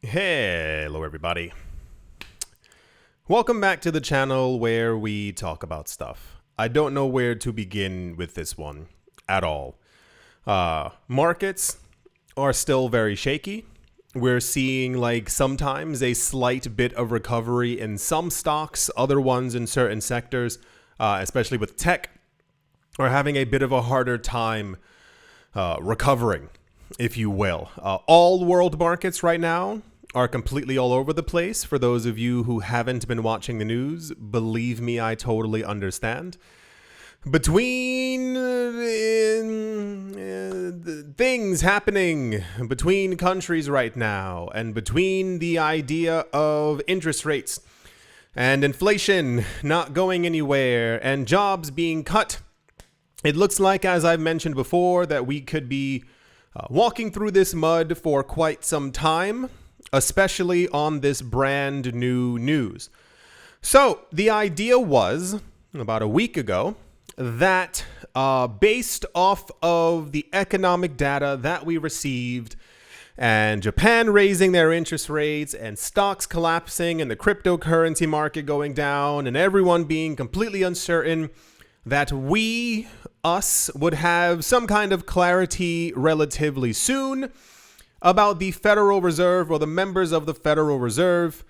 Hello everybody. Welcome back to the channel where we talk about stuff. I don't know where to begin with this one at all. Markets are still very shaky. We're seeing sometimes a slight bit of recovery in some stocks, other ones in certain sectors, especially with tech, are having a bit of a harder time recovering, if you will. All world markets right now are completely all over the place. For those of you who haven't been watching the news, believe me, I totally understand. Between things happening between countries right now, and between the idea of interest rates and inflation not going anywhere and jobs being cut, it looks like, as I've mentioned before, that we could be walking through this mud for quite some time, especially on this brand new news. So the idea was, about a week ago, that based off of the economic data that we received, and Japan raising their interest rates, and stocks collapsing, and the cryptocurrency market going down, and everyone being completely uncertain, that us would have some kind of clarity relatively soon about the Federal Reserve, or the members of the Federal Reserve,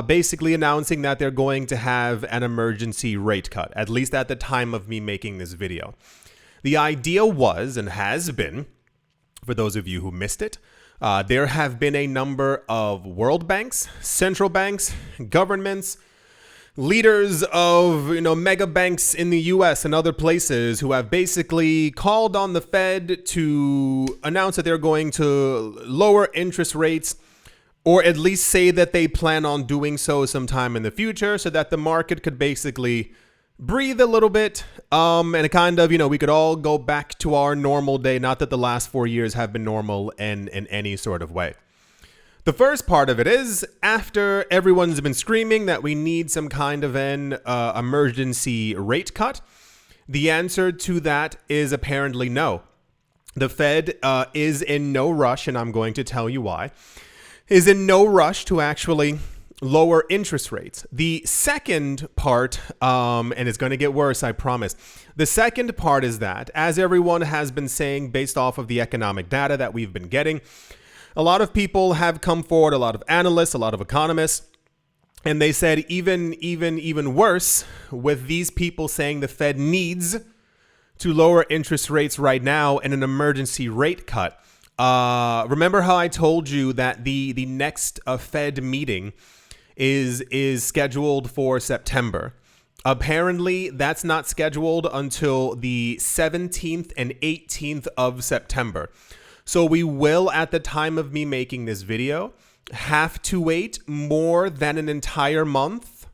basically announcing that they're going to have an emergency rate cut, at least at the time of me making this video. The idea was, and has been, for those of you who missed it, there have been a number of world banks, central banks, governments, leaders of mega banks in the US and other places who have basically called on the Fed to announce that they're going to lower interest rates, or at least say that they plan on doing so sometime in the future, so that the market could basically breathe a little bit, and kind of, we could all go back to our normal day. Not that the last 4 years have been normal in any sort of way. The first part of it is, after everyone's been screaming that we need some kind of an emergency rate cut, the answer to that is apparently no. The Fed is in no rush, and I'm going to tell you why, is in no rush to actually lower interest rates. The second part, and it's going to get worse, I promise. The second part is that, as everyone has been saying based off of the economic data that we've been getting, a lot of people have come forward, a lot of analysts, a lot of economists, and they said even worse, with these people saying the Fed needs to lower interest rates right now in an emergency rate cut. Remember how I told you that the next Fed meeting is scheduled for September? Apparently, that's not scheduled until the 17th and 18th of September. So we will, at the time of me making this video, have to wait more than an entire month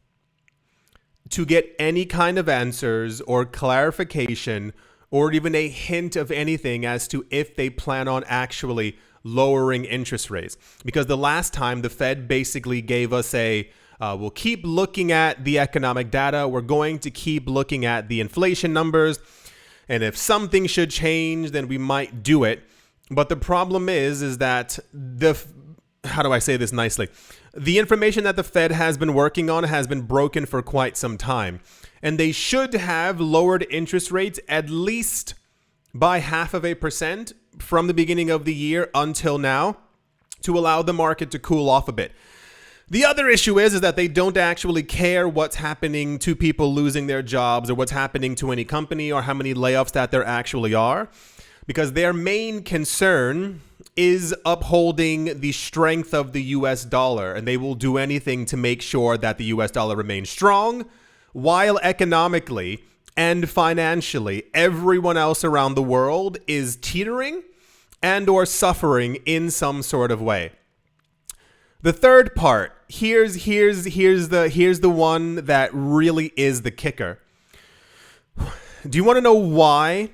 to get any kind of answers or clarification, or even a hint of anything as to if they plan on actually lowering interest rates. Because the last time the Fed basically gave us we'll keep looking at the economic data, we're going to keep looking at the inflation numbers, and if something should change, then we might do it. But the problem is that how do I say this nicely? The information that the Fed has been working on has been broken for quite some time. And they should have lowered interest rates at least by 0.5% from the beginning of the year until now, to allow the market to cool off a bit. The other issue is that they don't actually care what's happening to people losing their jobs, or what's happening to any company, or how many layoffs that there actually are, because their main concern is upholding the strength of the US dollar, and they will do anything to make sure that the US dollar remains strong, while economically and financially everyone else around the world is teetering and or suffering in some sort of way. The third part, here's the one that really is the kicker. Do you want to know why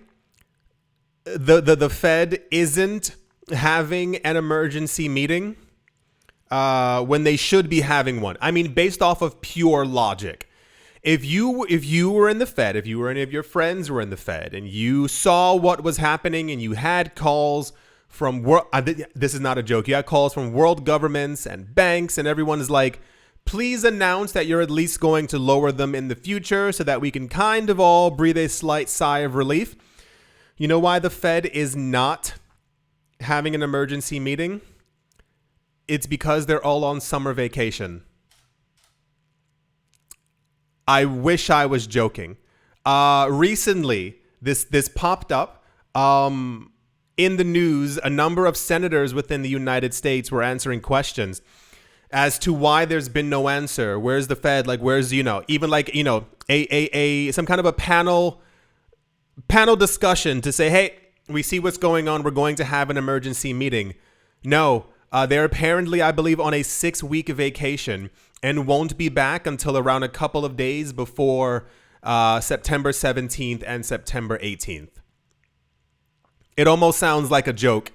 the Fed isn't having an emergency meeting when they should be having one? I mean, based off of pure logic. If you were in the Fed, if you or any of your friends were in the Fed, and you saw what was happening, and you had calls from this is not a joke. You got calls from world governments and banks, and everyone is like, please announce that you're at least going to lower them in the future so that we can kind of all breathe a slight sigh of relief. You know why the Fed is not having an emergency meeting? It's because they're all on summer vacation. I wish I was joking. Recently, this popped up in the news. A number of senators within the United States were answering questions as to why there's been no answer. Where's the Fed? Like, where's, even like, some kind of a panel discussion to say, hey, we see what's going on. We're going to have an emergency meeting. No, they're apparently, I believe, on a 6-week vacation and won't be back until around a couple of days before September 17th and September 18th. It almost sounds like a joke,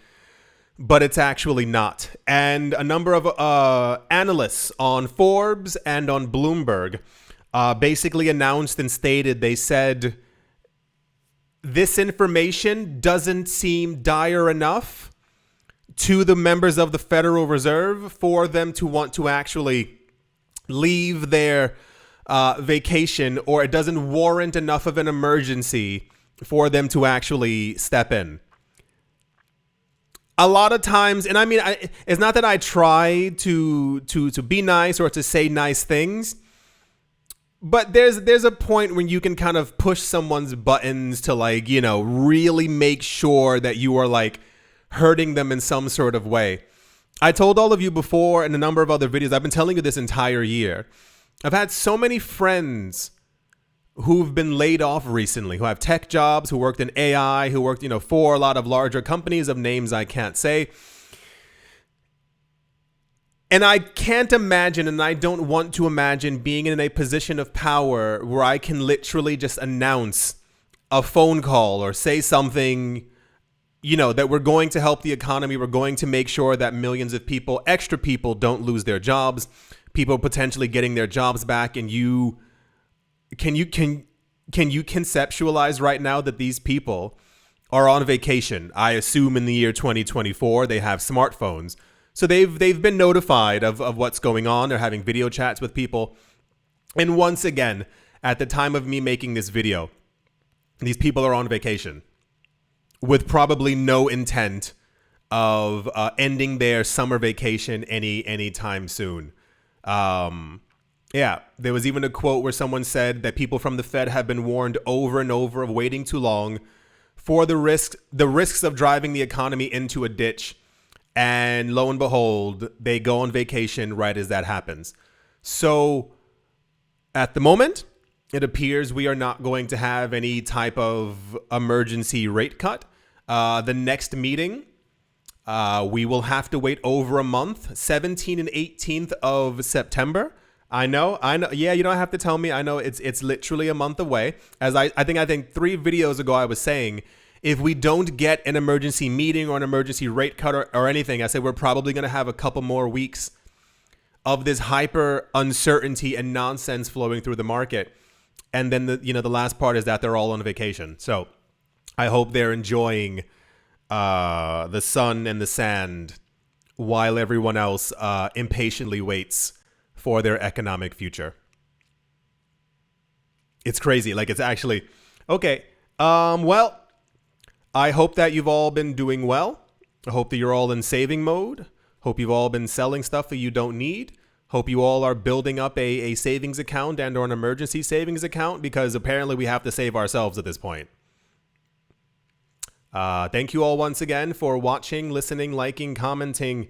but it's actually not. And a number of analysts on Forbes and on Bloomberg basically announced and stated, they said, this information doesn't seem dire enough to the members of the Federal Reserve for them to want to actually leave their vacation, or it doesn't warrant enough of an emergency for them to actually step in. A lot of times, and I mean, it's not that I try to be nice or to say nice things, but there's a point when you can kind of push someone's buttons to, like, really make sure that you are like hurting them in some sort of way. I told all of you before in a number of other videos, I've been telling you this entire year, I've had so many friends who've been laid off recently, who have tech jobs, who worked in AI, who worked, for a lot of larger companies of names I can't say. And I can't imagine, and I don't want to imagine, being in a position of power where I can literally just announce a phone call or say something, that we're going to help the economy. We're going to make sure that millions of people, extra people, don't lose their jobs. People potentially getting their jobs back. And can you conceptualize right now that these people are on vacation? I assume in the year 2024, they have smartphones. So they've been notified of what's going on. They're having video chats with people. And once again, at the time of me making this video, these people are on vacation with probably no intent of ending their summer vacation anytime soon. Yeah, there was even a quote where someone said that people from the Fed have been warned over and over of waiting too long for the risks of driving the economy into a ditch. And lo and behold, they go on vacation right as that happens. So at the moment, it appears we are not going to have any type of emergency rate cut. The next meeting, we will have to wait over a month, 17th and 18th of September. I know. Yeah, you don't have to tell me. I know it's literally a month away. As I think 3 videos ago, I was saying, if we don't get an emergency meeting or an emergency rate cut or anything, I said we're probably going to have a couple more weeks of this hyper uncertainty and nonsense flowing through the market. And then the last part is that they're all on vacation. So I hope they're enjoying the sun and the sand while everyone else impatiently waits for their economic future. It's crazy. Like, it's actually okay. Well, I hope that you've all been doing well. I hope that you're all in saving mode. Hope you've all been selling stuff that you don't need. Hope you all are building up a savings account and or an emergency savings account, because apparently we have to save ourselves at this point. Thank you all once again for watching, listening, liking, commenting,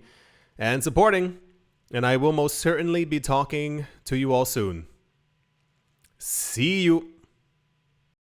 and supporting. And I will most certainly be talking to you all soon. See you.